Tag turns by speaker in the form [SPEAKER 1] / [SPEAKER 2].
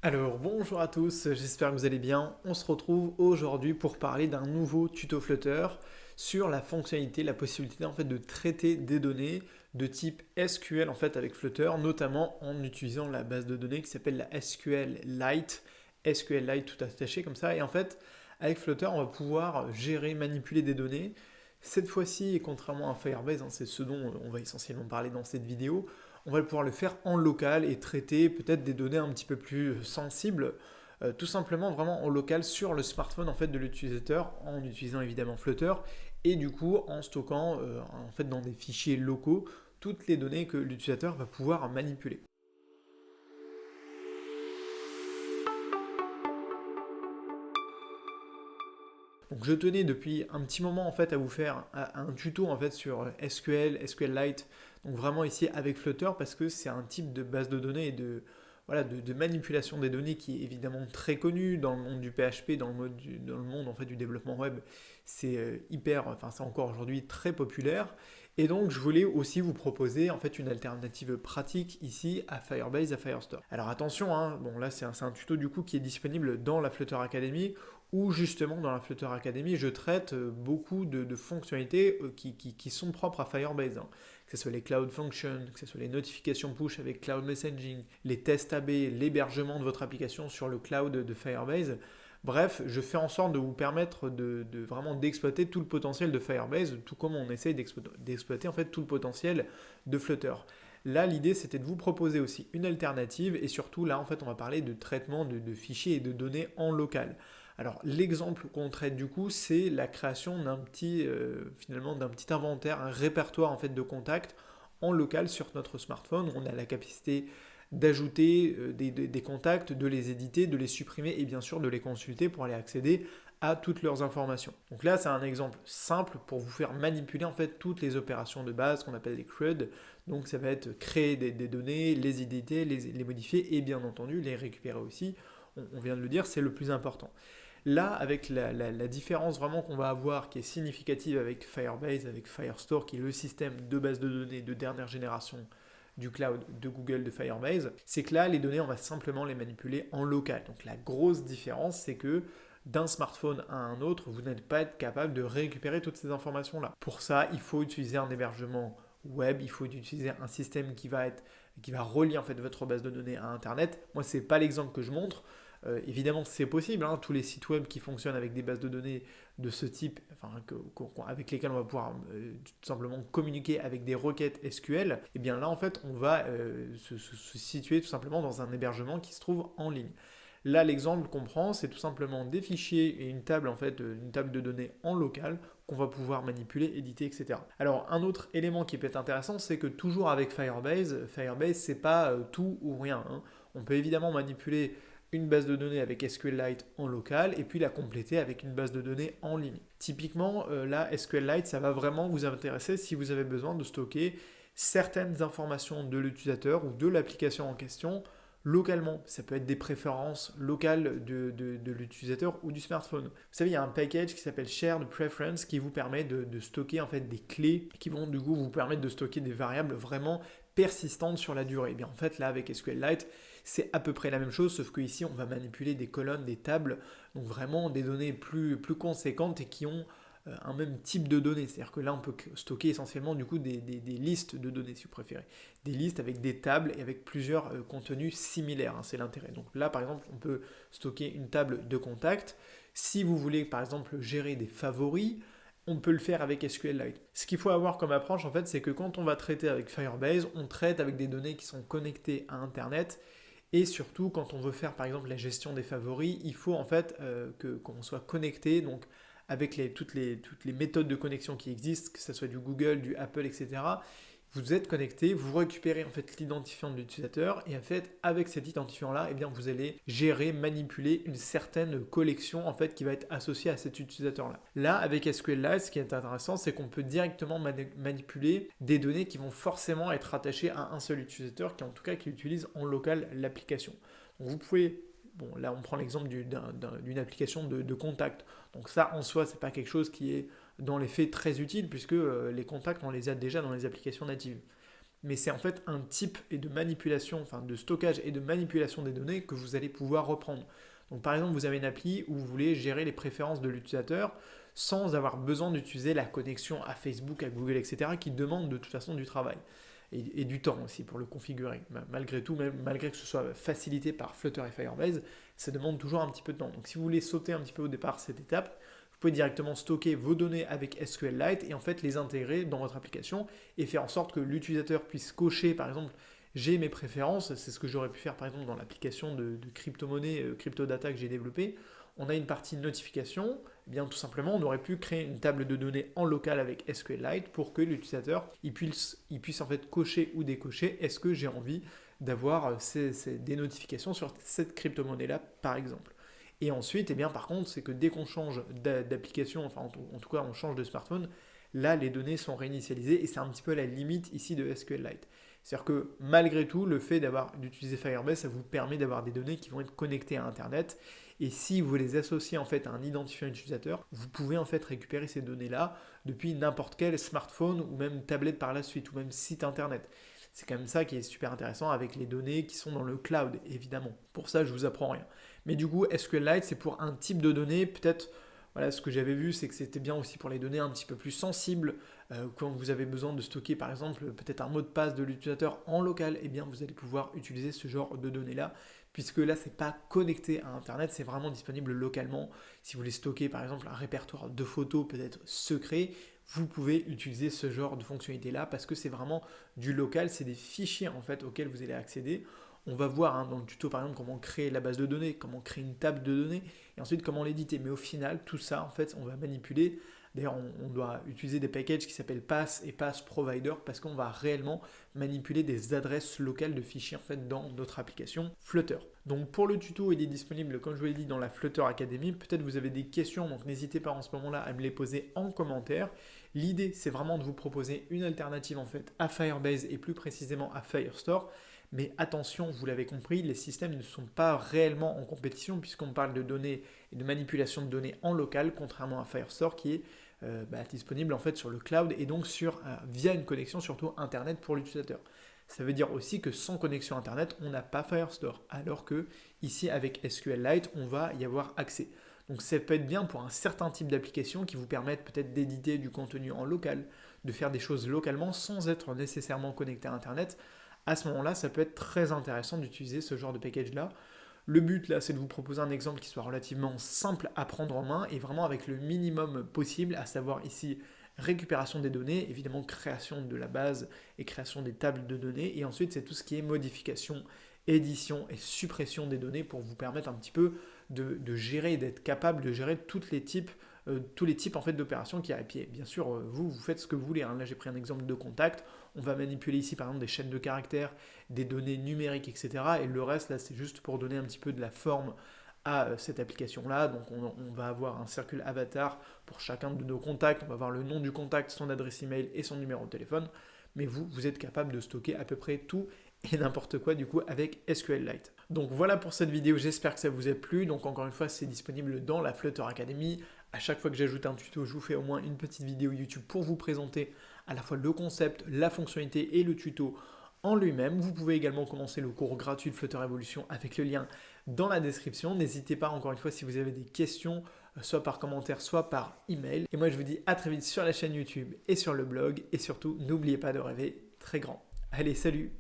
[SPEAKER 1] Alors bonjour à tous, j'espère que vous allez bien. On se retrouve aujourd'hui pour parler d'un nouveau tuto Flutter sur la fonctionnalité, la possibilité en fait de traiter des données de type SQL en fait avec Flutter, notamment en utilisant la base de données qui s'appelle la SQLite tout attaché comme ça. Et en fait, avec Flutter, on va pouvoir gérer, manipuler des données. Cette fois-ci, et contrairement à Firebase, c'est ce dont on va essentiellement parler dans cette vidéo, on va pouvoir le faire en local et traiter peut-être des données un petit peu plus sensibles, tout simplement vraiment en local sur le smartphone en fait de l'utilisateur, en utilisant évidemment Flutter et du coup en stockant en fait dans des fichiers locaux toutes les données que l'utilisateur va pouvoir manipuler. Donc je tenais depuis un petit moment en fait à vous faire un tuto en fait sur SQL, SQLite, donc vraiment ici avec Flutter parce que c'est un type de base de données et de manipulation des données qui est évidemment très connu dans le monde du PHP, dans le monde en fait du développement web. C'est c'est encore aujourd'hui très populaire. Et donc je voulais aussi vous proposer en fait une alternative pratique ici à Firebase, à Firestore. Alors attention, hein, bon là c'est un tuto du coup qui est disponible dans la Flutter Academy où justement dans la Flutter Academy, je traite beaucoup de fonctionnalités qui sont propres à Firebase, hein. Que ce soit les Cloud Functions, que ce soit les notifications push avec Cloud Messaging, les tests AB, l'hébergement de votre application sur le cloud de Firebase. Bref, je fais en sorte de vous permettre de vraiment d'exploiter tout le potentiel de Firebase, tout comme on essaye d'exploiter en fait tout le potentiel de Flutter. Là, l'idée, c'était de vous proposer aussi une alternative et surtout, là, en fait, on va parler de traitement de fichiers et de données en local. Alors, l'exemple qu'on traite du coup, c'est la création finalement, d'un petit inventaire, un répertoire en fait de contacts en local sur notre smartphone. On a la capacité d'ajouter des contacts, de les éditer, de les supprimer et bien sûr de les consulter pour aller accéder à toutes leurs informations. Donc là, c'est un exemple simple pour vous faire manipuler en fait toutes les opérations de base qu'on appelle les CRUD. Donc ça va être créer des données, les éditer, les modifier et bien entendu les récupérer aussi. On vient de le dire, c'est le plus important. Là, avec la différence vraiment qu'on va avoir, qui est significative avec Firebase, avec Firestore, qui est le système de base de données de dernière génération du cloud de Google de Firebase, c'est que là, les données, on va simplement les manipuler en local. Donc la grosse différence, c'est que d'un smartphone à un autre, vous n'êtes pas capable de récupérer toutes ces informations-là. Pour ça, il faut utiliser un hébergement web, il faut utiliser un système qui va relier en fait votre base de données à Internet. Moi, c'est pas l'exemple que je montre. Évidemment, c'est possible, hein, tous les sites web qui fonctionnent avec des bases de données de ce type, avec lesquelles on va pouvoir tout simplement communiquer avec des requêtes SQL, et bien là, en fait, on va se situer tout simplement dans un hébergement qui se trouve en ligne. Là, l'exemple qu'on prend, c'est tout simplement des fichiers et une table, en fait, une table de données en local qu'on va pouvoir manipuler, éditer, etc. Alors, un autre élément qui peut être intéressant, c'est que toujours avec Firebase, c'est pas tout ou rien, hein. On peut évidemment manipuler une base de données avec SQLite en local et puis la compléter avec une base de données en ligne. Typiquement, là, SQLite, ça va vraiment vous intéresser si vous avez besoin de stocker certaines informations de l'utilisateur ou de l'application en question localement. Ça peut être des préférences locales de l'utilisateur ou du smartphone. Vous savez, il y a un package qui s'appelle Shared Preference qui vous permet de stocker en fait des clés qui vont du coup vous permettre de stocker des variables vraiment persistantes sur la durée. Et bien en fait là avec SQLite, c'est à peu près la même chose, sauf qu'ici on va manipuler des colonnes, des tables, donc vraiment des données plus conséquentes et qui ont un même type de données. C'est-à-dire que là, on peut stocker essentiellement du coup des listes de données, si vous préférez. Des listes avec des tables et avec plusieurs contenus similaires, hein, c'est l'intérêt. Donc là, par exemple, on peut stocker une table de contacts. Si vous voulez, par exemple, gérer des favoris, on peut le faire avec SQLite. Ce qu'il faut avoir comme approche, en fait, c'est que quand on va traiter avec Firebase, on traite avec des données qui sont connectées à Internet. Et surtout, quand on veut faire par exemple la gestion des favoris, il faut en fait qu'on soit connecté donc avec toutes les méthodes de connexion qui existent, que ce soit du Google, du Apple, etc. Vous êtes connecté, vous récupérez en fait l'identifiant de l'utilisateur et en fait avec cet identifiant-là, eh bien vous allez gérer, manipuler une certaine collection en fait qui va être associée à cet utilisateur-là. Là, avec SQLite, ce qui est intéressant, c'est qu'on peut directement manipuler des données qui vont forcément être rattachées à un seul utilisateur, qui en tout cas qui utilise en local l'application. Donc vous pouvez bon, là, on prend l'exemple d'une application de contact. Donc ça, en soi, c'est pas quelque chose qui est dans les faits très utile puisque les contacts, on les a déjà dans les applications natives. mais c'est en fait un type et de manipulation, enfin de stockage et de manipulation des données que vous allez pouvoir reprendre. Donc par exemple, vous avez une appli où vous voulez gérer les préférences de l'utilisateur sans avoir besoin d'utiliser la connexion à Facebook, à Google, etc., qui demande de toute façon du travail et du temps aussi pour le configurer. Malgré tout, même malgré que ce soit facilité par Flutter et Firebase, ça demande toujours un petit peu de temps. Donc si vous voulez sauter un petit peu au départ cette étape, vous pouvez directement stocker vos données avec SQLite et en fait les intégrer dans votre application et faire en sorte que l'utilisateur puisse cocher, par exemple, j'ai mes préférences, c'est ce que j'aurais pu faire par exemple dans l'application de crypto-monnaie, crypto-data que j'ai développée. On a une partie notification, eh bien tout simplement on aurait pu créer une table de données en local avec SQLite pour que l'utilisateur il puisse en fait cocher ou décocher est-ce que j'ai envie d'avoir des notifications sur cette crypto-monnaie là par exemple. Et ensuite, eh bien, par contre, c'est que dès qu'on change d'application, enfin en tout cas on change de smartphone, là les données sont réinitialisées et c'est un petit peu la limite ici de SQLite. C'est-à-dire que malgré tout, le fait d'utiliser Firebase, ça vous permet d'avoir des données qui vont être connectées à Internet. Et si vous les associez en fait à un identifiant utilisateur, vous pouvez en fait récupérer ces données-là depuis n'importe quel smartphone ou même tablette par la suite ou même site Internet. C'est quand même ça qui est super intéressant avec les données qui sont dans le cloud, évidemment. Pour ça, je vous apprends rien. Mais du coup, SQLite, c'est pour un type de données, peut-être, voilà, ce que j'avais vu, c'est que c'était bien aussi pour les données un petit peu plus sensibles. Quand vous avez besoin de stocker, par exemple, peut-être un mot de passe de l'utilisateur en local, eh bien, vous allez pouvoir utiliser ce genre de données-là, puisque là, c'est pas connecté à Internet, c'est vraiment disponible localement. Si vous voulez stocker, par exemple, un répertoire de photos peut-être secret, vous pouvez utiliser ce genre de fonctionnalité-là, parce que c'est vraiment du local, c'est des fichiers, en fait, auxquels vous allez accéder. On va voir dans le tuto par exemple comment créer la base de données, comment créer une table de données et ensuite comment l'éditer. Mais au final, tout ça en fait, on va manipuler. D'ailleurs, on doit utiliser des packages qui s'appellent Pass et Pass Provider parce qu'on va réellement manipuler des adresses locales de fichiers en fait dans notre application Flutter. Donc pour le tuto, il est disponible comme je vous l'ai dit dans la Flutter Academy. Peut-être vous avez des questions, donc n'hésitez pas en ce moment-là à me les poser en commentaire. L'idée, c'est vraiment de vous proposer une alternative en fait à Firebase et plus précisément à Firestore. Mais attention, vous l'avez compris, les systèmes ne sont pas réellement en compétition puisqu'on parle de données et de manipulation de données en local, contrairement à Firestore qui est disponible en fait sur le cloud et donc via une connexion surtout Internet pour l'utilisateur. Ça veut dire aussi que sans connexion Internet, on n'a pas Firestore, alors que ici avec SQLite, on va y avoir accès. Donc ça peut être bien pour un certain type d'application qui vous permettent peut-être d'éditer du contenu en local, de faire des choses localement sans être nécessairement connecté à Internet. À ce moment-là, ça peut être très intéressant d'utiliser ce genre de package-là. Le but, là, c'est de vous proposer un exemple qui soit relativement simple à prendre en main et vraiment avec le minimum possible, à savoir ici récupération des données, évidemment création de la base et création des tables de données, et ensuite c'est tout ce qui est modification, édition et suppression des données pour vous permettre un petit peu de gérer, d'être capable de gérer tous les types en fait d'opérations qui arrivent. Et bien sûr, vous faites ce que vous voulez. Là, j'ai pris un exemple de contact. On va manipuler ici, par exemple, des chaînes de caractères, des données numériques, etc. Et le reste, là, c'est juste pour donner un petit peu de la forme à cette application-là. Donc, on va avoir un circle avatar pour chacun de nos contacts. On va avoir le nom du contact, son adresse email et son numéro de téléphone. Mais vous êtes capable de stocker à peu près tout et n'importe quoi du coup avec SQLite. Donc voilà pour cette vidéo, j'espère que ça vous a plu. Donc encore une fois, c'est disponible dans la Flutter Academy. À chaque fois que j'ajoute un tuto, je vous fais au moins une petite vidéo YouTube pour vous présenter à la fois le concept, la fonctionnalité et le tuto en lui-même. Vous pouvez également commencer le cours gratuit de Flutter Evolution avec le lien dans la description. N'hésitez pas encore une fois si vous avez des questions, soit par commentaire, soit par email. Et moi je vous dis à très vite sur la chaîne YouTube et sur le blog. Et surtout, n'oubliez pas de rêver très grand. Allez, salut!